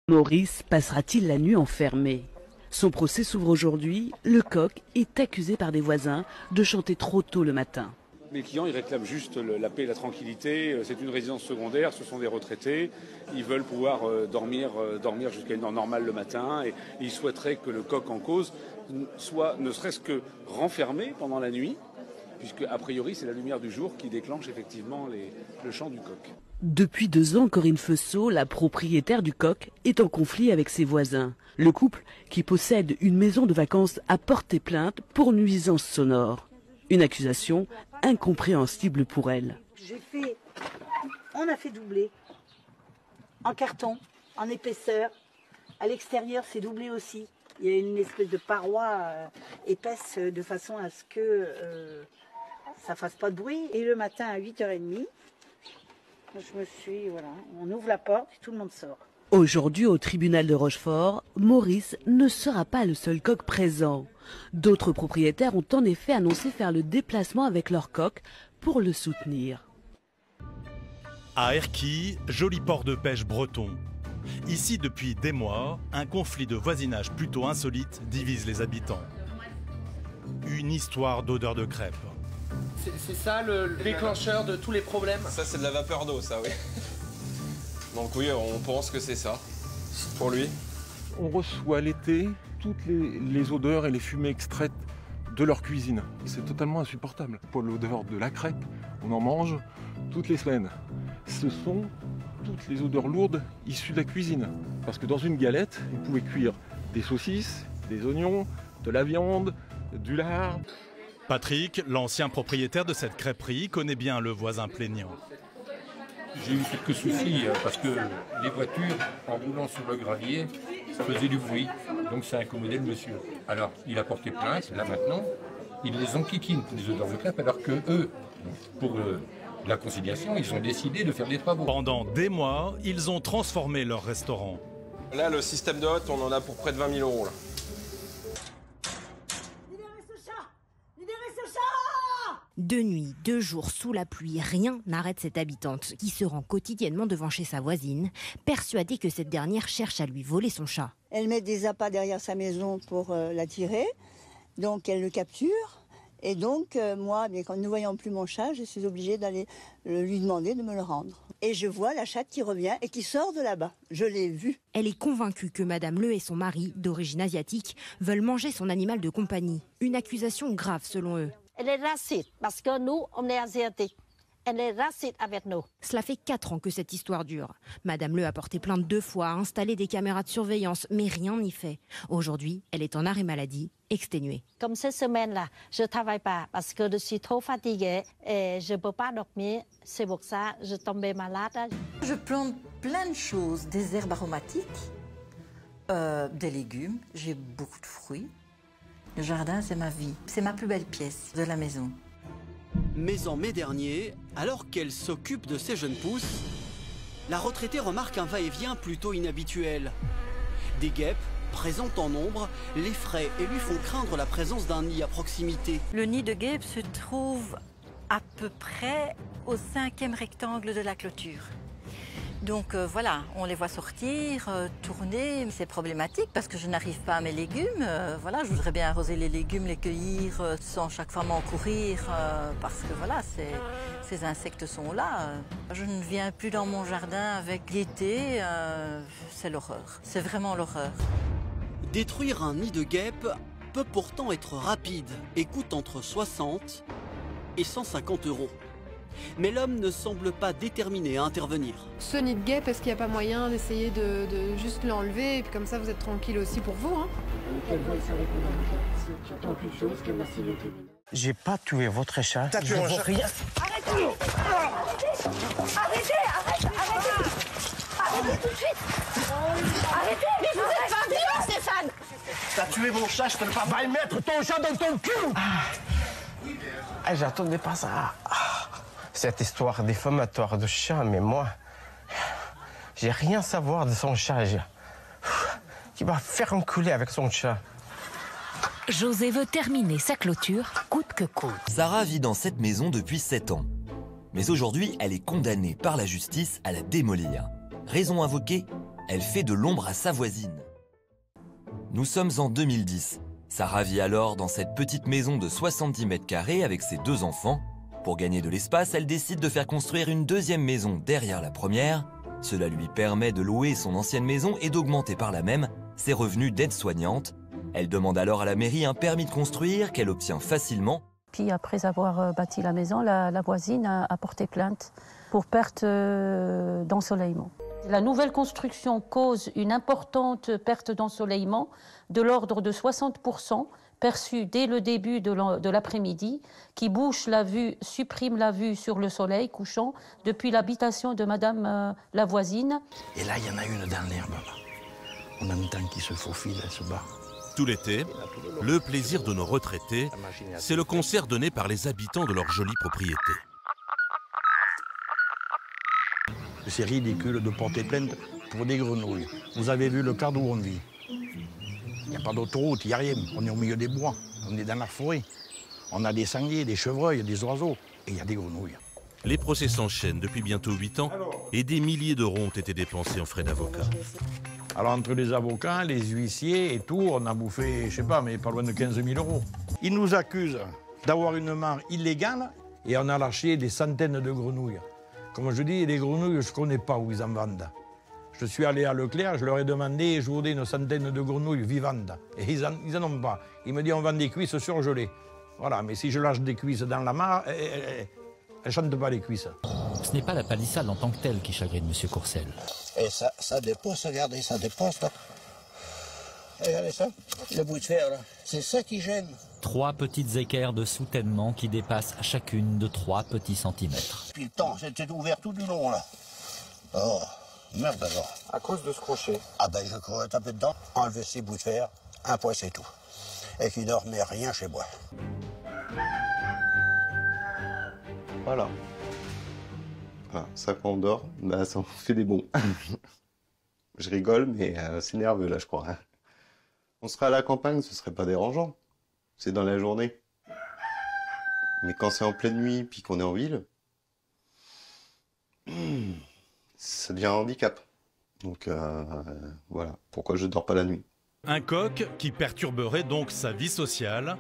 Maurice passera-t-il la nuit enfermé? Son procès s'ouvre aujourd'hui. Le coq est accusé par des voisins de chanter trop tôt le matin. Mes clients, ils réclament juste la paix et la tranquillité. C'est une résidence secondaire, ce sont des retraités. Ils veulent pouvoir dormir jusqu'à une heure normale le matin. Et ils souhaiteraient que le coq en cause soit ne serait-ce que renfermé pendant la nuit, puisque a priori c'est la lumière du jour qui déclenche effectivement le chant du coq. Depuis 2 ans, Corinne Feusseau, la propriétaire du coq, est en conflit avec ses voisins. Le couple, qui possède une maison de vacances, a porté plainte pour nuisance sonore. Une accusation incompréhensible pour elle. On a fait doubler en carton, en épaisseur. À l'extérieur, c'est doublé aussi. Il y a une espèce de paroi épaisse de façon à ce que ça fasse pas de bruit. Et le matin à 8h30, on ouvre la porte et tout le monde sort. Aujourd'hui, au tribunal de Rochefort, Maurice ne sera pas le seul coq présent. D'autres propriétaires ont en effet annoncé faire le déplacement avec leur coq pour le soutenir. À Erquy, joli port de pêche breton. Ici, depuis des mois, un conflit de voisinage plutôt insolite divise les habitants. Une histoire d'odeur de crêpes. C'est ça le déclencheur de tous les problèmes? Ça, c'est de la vapeur d'eau, ça, oui. Donc oui, on pense que c'est ça, pour lui. On reçoit l'été toutes les odeurs et les fumées extraites de leur cuisine. C'est totalement insupportable. Pour l'odeur de la crêpe, on en mange toutes les semaines. Ce sont toutes les odeurs lourdes issues de la cuisine. Parce que dans une galette, vous pouvez cuire des saucisses, des oignons, de la viande, du lard. Patrick, l'ancien propriétaire de cette crêperie, connaît bien le voisin plaignant. J'ai eu quelques soucis parce que les voitures, en roulant sur le gravier, faisaient du bruit. Donc ça incommodait le monsieur. Alors il a porté plainte. Là maintenant, ils les enquiquinent pour les odeurs de crêpes, alors que eux, pour la conciliation, ils ont décidé de faire des travaux. Pendant des mois, ils ont transformé leur restaurant. Là, le système de hotte, on en a pour près de 20 000 euros. Là. De nuit, 2 jours sous la pluie, rien n'arrête cette habitante qui se rend quotidiennement devant chez sa voisine, persuadée que cette dernière cherche à lui voler son chat. Elle met des appâts derrière sa maison pour l'attirer, donc elle le capture. Et donc moi, quand ne voyant plus mon chat, je suis obligée d'aller lui demander de me le rendre. Et je vois la chatte qui revient et qui sort de là-bas. Je l'ai vue. Elle est convaincue que Madame Le et son mari, d'origine asiatique, veulent manger son animal de compagnie. Une accusation grave selon eux. Elle est raciste parce que nous, on est asiatiques. Elle est raciste avec nous. Cela fait 4 ans que cette histoire dure. Madame Le a porté plainte 2 fois, a installé des caméras de surveillance, mais rien n'y fait. Aujourd'hui, elle est en arrêt maladie, exténuée. Comme cette semaine-là, je ne travaille pas parce que je suis trop fatiguée et je ne peux pas dormir. C'est pour ça que je suis tombée malade. Je plante plein de choses, des herbes aromatiques, des légumes, j'ai beaucoup de fruits. Le jardin, c'est ma vie. C'est ma plus belle pièce de la maison. Mais en mai dernier, alors qu'elle s'occupe de ses jeunes pousses, la retraitée remarque un va-et-vient plutôt inhabituel. Des guêpes, présentes en nombre, l'effraient et lui font craindre la présence d'un nid à proximité. Le nid de guêpes se trouve à peu près au 5e rectangle de la clôture. Donc voilà, on les voit sortir, tourner. C'est problématique parce que je n'arrive pas à mes légumes. Voilà, je voudrais bien arroser les légumes, les cueillir sans chaque fois m'en courir parce que voilà, ces insectes sont là. Je ne viens plus dans mon jardin avec l'été, c'est l'horreur. C'est vraiment l'horreur. Détruire un nid de guêpes peut pourtant être rapide et coûte entre 60 et 150 €. Mais l'homme ne semble pas déterminé à intervenir. Ce nid de guêpe, est-ce qu'il n'y a pas moyen d'essayer de juste l'enlever et puis comme ça vous êtes tranquille aussi pour vous, hein? J'ai pas tué votre chat. T'as tué mon chat. Rien. Arrêtez! Arrêtez! Arrêtez tout de suite! Arrêtez! Mais vous êtes pas violent, Stéphane! T'as tué mon chat, je te le pas mal mettre ton chat dans ton cul! J'attendais pas ça. Cette histoire diffamatoire de chat, mais moi, j'ai rien à savoir de son chat. Il va faire enculer avec son chat. José veut terminer sa clôture coûte que coûte. Sarah vit dans cette maison depuis 7 ans. Mais aujourd'hui, elle est condamnée par la justice à la démolir. Raison invoquée, elle fait de l'ombre à sa voisine. Nous sommes en 2010. Sarah vit alors dans cette petite maison de 70 mètres carrés avec ses 2 enfants. Pour gagner de l'espace, elle décide de faire construire une deuxième maison derrière la première. Cela lui permet de louer son ancienne maison et d'augmenter par là même ses revenus d'aide-soignante. Elle demande alors à la mairie un permis de construire qu'elle obtient facilement. Puis après avoir bâti la maison, la voisine a porté plainte pour perte d'ensoleillement. La nouvelle construction cause une importante perte d'ensoleillement de l'ordre de 60%, perçue dès le début de l'après-midi, qui bouche la vue, supprime la vue sur le soleil couchant depuis l'habitation de Madame la voisine. Et là, il y en a une dans l'herbe. On entend qu'il se faufile, elle se bat. Tout l'été, le plaisir de nos retraités, c'est le concert donné par les habitants de leur jolie propriété. C'est ridicule de porter plainte pour des grenouilles. Vous avez vu le cadre où on vit. Il n'y a pas d'autoroute, il n'y a rien. On est au milieu des bois, on est dans la forêt. On a des sangliers, des chevreuils, des oiseaux, et il y a des grenouilles. Les procès s'enchaînent depuis bientôt 8 ans et des milliers d'euros ont été dépensés en frais d'avocat. Alors entre les avocats, les huissiers et tout, on a bouffé, je sais pas, mais pas loin de 15 000 euros. Ils nous accusent d'avoir une mare illégale et on a lâché des centaines de grenouilles. Comme je dis, les grenouilles, je ne connais pas où ils en vendent. Je suis allé à Leclerc, je leur ai demandé, je voudrais une centaine de grenouilles vivantes. Et ils en ont pas. Ils me disent, on vend des cuisses surgelées. Voilà, mais si je lâche des cuisses dans la mare, elles ne chantent pas les cuisses. Ce n'est pas la palissade en tant que telle qui chagrine M. Courcelles. Et ça dépose, regardez, ça dépose là. Regardez ça, le bout de fer là. C'est ça qui gêne. 3 petites équerres de soutènement qui dépassent chacune de 3 petits centimètres. Depuis le temps, c'était ouvert tout du long là. Oh, merde alors. À cause de ce crochet. Ah ben je courais taper dedans, enlever ces bouts de fer, un point c'est tout. Et qui dormait rien chez moi. Voilà. Voilà, ça quand on dort, bah, ça en fait des bons. Je rigole, mais c'est nerveux là, je crois. Hein. On serait à la campagne, ce serait pas dérangeant. C'est dans la journée. Mais quand c'est en pleine nuit, puis qu'on est en ville, ça devient un handicap. Donc voilà, pourquoi je dors pas la nuit. Un coq qui perturberait donc sa vie sociale,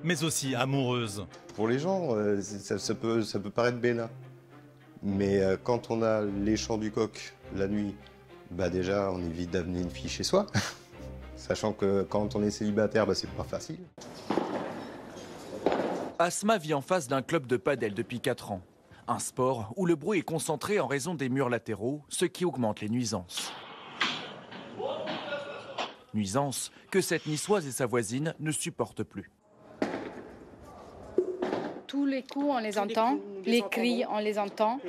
mais aussi amoureuse. Pour les gens, ça peut paraître bénin. Mais quand on a les chants du coq la nuit, bah déjà on évite d'amener une fille chez soi. Sachant que quand on est célibataire, bah, c'est pas facile. Asma vit en face d'un club de padel depuis 4 ans. Un sport où le bruit est concentré en raison des murs latéraux, ce qui augmente les nuisances. Nuisances que cette niçoise et sa voisine ne supportent plus. Tous les coups, on les entend. Les cris, on les entend.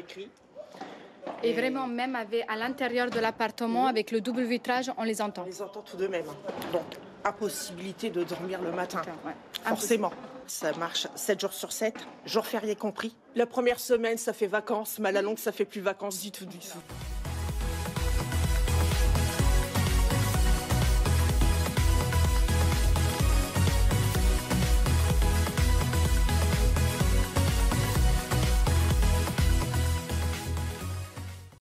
Et vraiment, même à l'intérieur de l'appartement, avec le double vitrage, on les entend. On les entend tout de même. Donc, impossibilité de dormir le matin. Ouais. Forcément. Ça marche 7 jours sur 7, jours fériés compris. La première semaine, ça fait vacances, mais à la longue, ça fait plus vacances du tout.